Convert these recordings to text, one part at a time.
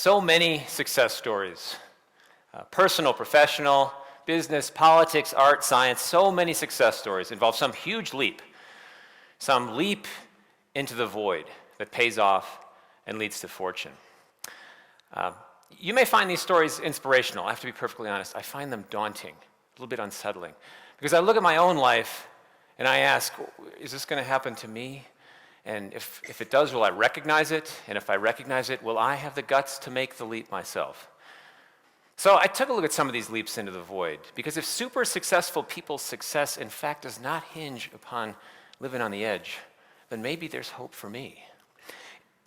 So many success stories, personal, professional, business, politics, art, science, so many success stories involve some huge leap, some leap into the void that pays off and leads to fortune. You may find these stories inspirational. I have to be perfectly honest. I find them daunting, a little bit unsettling, because I look at my own life and I ask, is this going to happen to me? And if it does, will I recognize it? And if I recognize it, will I have the guts to make the leap myself? So I took a look at some of these leaps into the void, because if super successful people's success in fact does not hinge upon living on the edge, then maybe there's hope for me.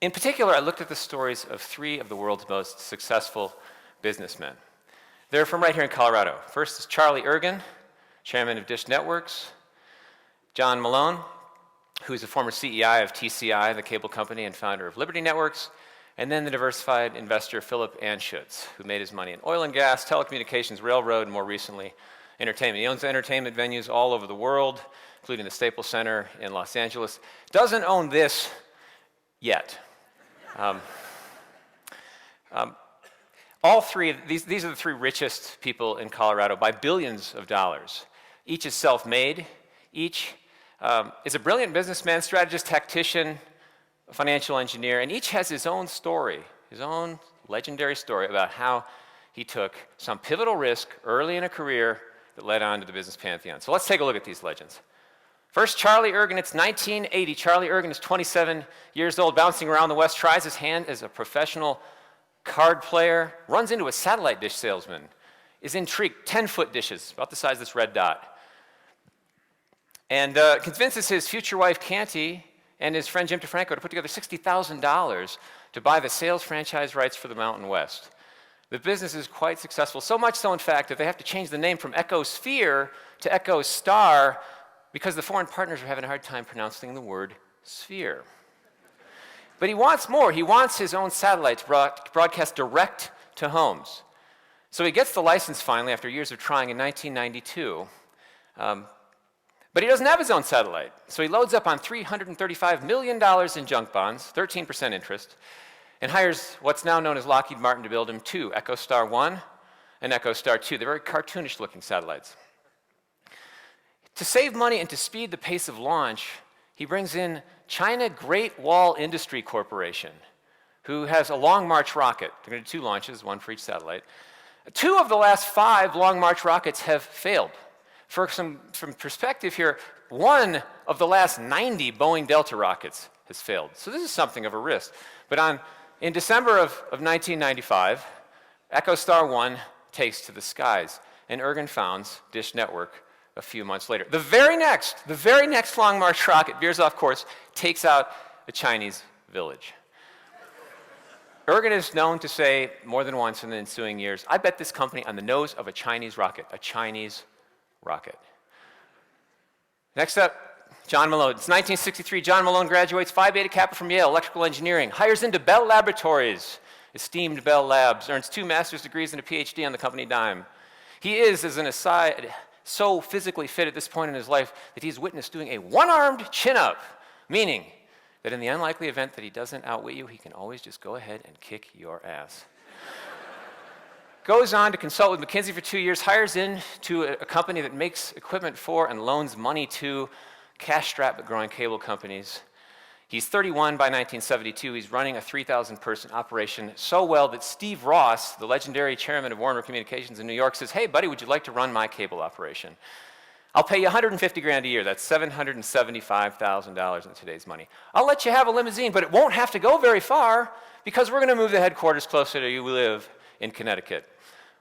In particular, I looked at the stories of three of the world's most successful businessmen. They're from right here in Colorado. First is Charlie Ergen, chairman of Dish Networks; John Malone, who's a former CEI of TCI, the cable company, and founder of Liberty Networks; and then the diversified investor Philip Anschutz, who made his money in oil and gas, telecommunications, railroad, and more recently, entertainment. He owns entertainment venues all over the world, including the Staples Center in Los Angeles. Doesn't own this yet. All three, these are the three richest people in Colorado by billions of dollars. Each is self-made. Each is a brilliant businessman, strategist, tactician, financial engineer, and each has his own story, his own legendary story about how he took some pivotal risk early in a career that led on to the business pantheon. So let's take a look at these legends. First, Charlie Ergen. It's 1980. Charlie Ergen is 27 years old, bouncing around the West, tries his hand as a professional card player, runs into a satellite dish salesman, is intrigued, 10-foot dishes, about the size of this red dot, and convinces his future wife, Canty, and his friend Jim DeFranco to put together $60,000 to buy the sales franchise rights for the Mountain West. The business is quite successful, so much so, in fact, that they have to change the name from Echosphere to EchoStar because the foreign partners are having a hard time pronouncing the word sphere. But he wants more. He wants his own satellites broadcast direct to homes. So he gets the license finally after years of trying in 1992. But he doesn't have his own satellite. So he loads up on $335 million in junk bonds, 13% interest, and hires what's now known as Lockheed Martin to build him two, EchoStar 1 and EchoStar 2. They're very cartoonish looking satellites. To save money and to speed the pace of launch, he brings in China Great Wall Industry Corporation, who has a Long March rocket. They're going to do two launches, one for each satellite. Two of the last 5 Long March rockets have failed. For some perspective here, one of the last 90 Boeing Delta rockets has failed. So this is something of a risk. But in December of 1995, EchoStar 1 takes to the skies, and Ergen founds Dish Network a few months later. The very next Long March rocket veers off course, takes out a Chinese village. Ergen is known to say more than once in the ensuing years, I bet this company on the nose of a Chinese rocket, a Chinese rocket. Next up, John Malone. It's 1963. John Malone graduates Phi Beta Kappa from Yale, electrical engineering, hires into Bell Laboratories, esteemed Bell Labs, earns 2 master's degrees and a PhD on the company dime. He is, as an aside, so physically fit at this point in his life that he's witnessed doing a one-armed chin-up, meaning that in the unlikely event that he doesn't outwit you, he can always just go ahead and kick your ass. Goes on to consult with McKinsey for 2 years, hires into a company that makes equipment for and loans money to cash-strapped but growing cable companies. He's 31 by 1972. He's running a 3,000-person operation so well that Steve Ross, the legendary chairman of Warner Communications in New York, says, hey, buddy, would you like to run my cable operation? I'll pay you $150,000 a year. That's $775,000 in today's money. I'll let you have a limousine, but it won't have to go very far because we're going to move the headquarters closer to you. We live in Connecticut.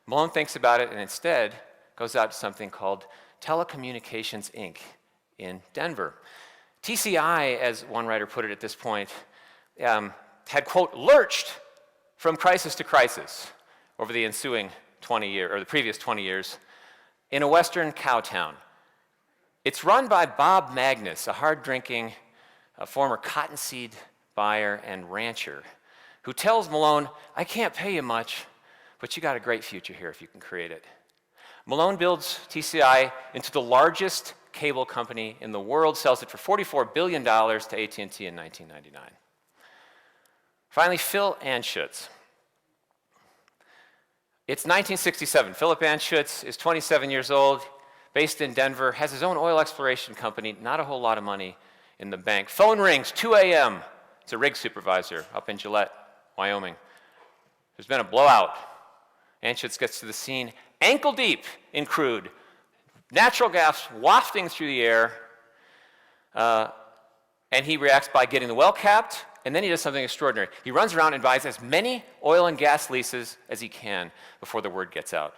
Malone thinks about it and instead goes out to something called Telecommunications, Inc. in Denver. TCI, as one writer put it at this point, had, quote, lurched from crisis to crisis over the ensuing 20 years, or the previous 20 years, in a western cow town. It's run by Bob Magnus, a hard-drinking former cottonseed buyer and rancher, who tells Malone, I can't pay you much, but you got a great future here if you can create it. Malone builds TCI into the largest cable company in the world, sells it for $44 billion to AT&T in 1999. Finally, Phil Anschutz. It's 1967. Philip Anschutz is 27 years old, based in Denver, has his own oil exploration company, not a whole lot of money in the bank. Phone rings, 2 a.m. It's a rig supervisor up in Gillette, Wyoming. There's been a blowout. Anschutz gets to the scene, ankle deep in crude, natural gas wafting through the air, and he reacts by getting the well capped, and then he does something extraordinary. He runs around and buys as many oil and gas leases as he can before the word gets out.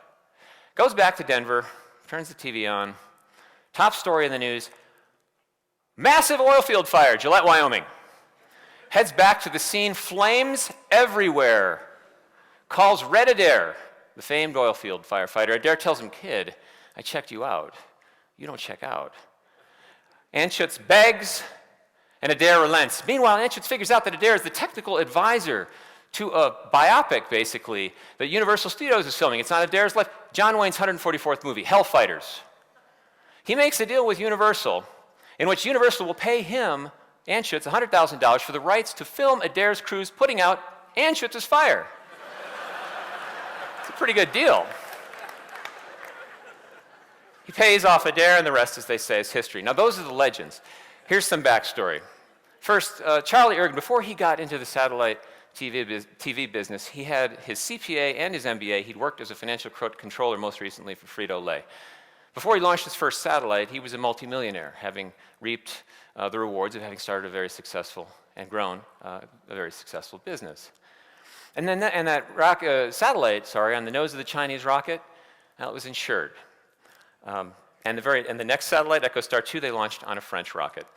Goes back to Denver, turns the TV on, top story in the news, massive oil field fire, Gillette, Wyoming. Heads back to the scene, flames everywhere. Calls Red Adair, the famed oil field firefighter. Adair tells him, kid, I checked you out. You don't check out. Anschutz begs, and Adair relents. Meanwhile, Anschutz figures out that Adair is the technical advisor to a biopic, basically, that Universal Studios is filming. It's not Adair's life. John Wayne's 144th movie, Hellfighters. He makes a deal with Universal in which Universal will pay him, Anschutz, $100,000 for the rights to film Adair's crews putting out Anschutz's fire. It's a pretty good deal. He pays off Adair, and the rest, as they say, is history. Now, those are the legends. Here's some backstory. First, Charlie Ergen, before he got into the satellite TV business, he had his CPA and his MBA. He'd worked as a financial controller most recently for Frito-Lay. Before he launched his first satellite, he was a multimillionaire, having reaped the rewards of having started a very successful and grown a very successful business. And then that satellite, on the nose of the Chinese rocket, it was insured. And the next satellite, EchoStar 2, they launched on a French rocket.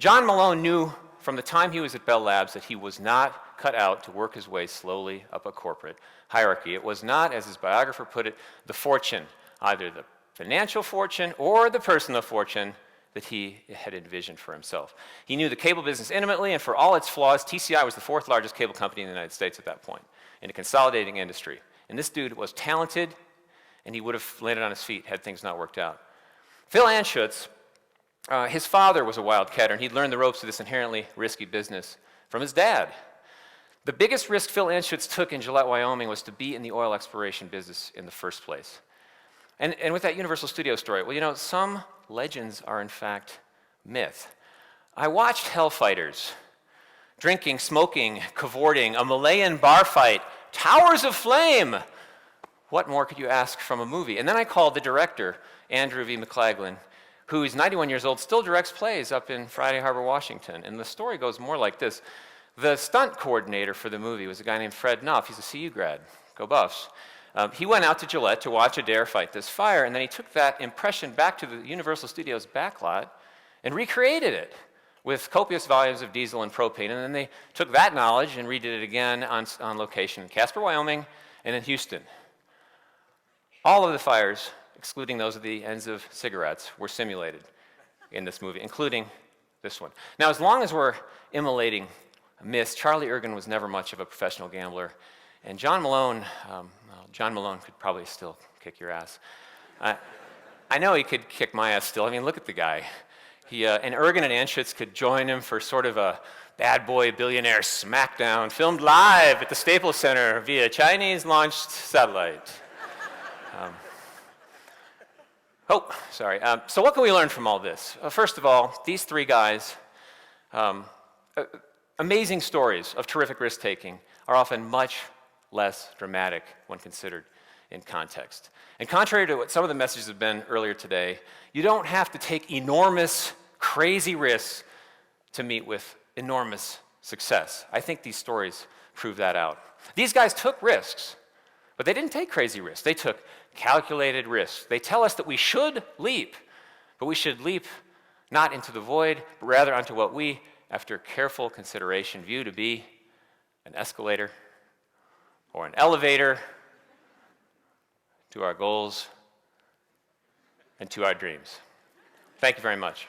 John Malone knew from the time he was at Bell Labs that he was not cut out to work his way slowly up a corporate hierarchy. It was not, as his biographer put it, the fortune, either the financial fortune or the personal fortune that he had envisioned for himself. He knew the cable business intimately, and for all its flaws, TCI was the fourth largest cable company in the United States at that point, in a consolidating industry. And this dude was talented, and he would have landed on his feet had things not worked out. Phil Anschutz, his father was a wildcatter, and he'd learned the ropes of this inherently risky business from his dad. The biggest risk Phil Anschutz took in Gillette, Wyoming was to be in the oil exploration business in the first place. And with that Universal Studios story, well, some legends are in fact myth. I watched Hellfighters, drinking, smoking, cavorting, a Malayan bar fight, towers of flame. What more could you ask from a movie? And then I called the director, Andrew V. McLaglen, who's 91 years old, still directs plays up in Friday Harbor, Washington. And the story goes more like this. The stunt coordinator for the movie was a guy named Fred Nuff. He's a CU grad. Go Buffs. He went out to Gillette to watch Adair fight this fire, and then he took that impression back to the Universal Studios backlot and recreated it with copious volumes of diesel and propane. And then they took that knowledge and redid it again on location in Casper, Wyoming, and in Houston. All of the fires, excluding those at the ends of cigarettes, were simulated in this movie, including this one. Now, as long as we're immolating myths, Charlie Ergen was never much of a professional gambler, and John Malone could probably still kick your ass. I know he could kick my ass still. I mean, look at the guy. And Ergen and Anschutz could join him for sort of a bad boy billionaire smackdown, filmed live at the Staples Center via Chinese-launched satellite. So what can we learn from all this? First of all, these three guys, amazing stories of terrific risk-taking, are often much less dramatic when considered in context. And contrary to what some of the messages have been earlier today, you don't have to take enormous, crazy risks to meet with enormous success. I think these stories prove that out. These guys took risks, but they didn't take crazy risks. They took calculated risks. They tell us that we should leap, but we should leap not into the void, but rather onto what we, after careful consideration, view to be an escalator or an elevator to our goals and to our dreams. Thank you very much.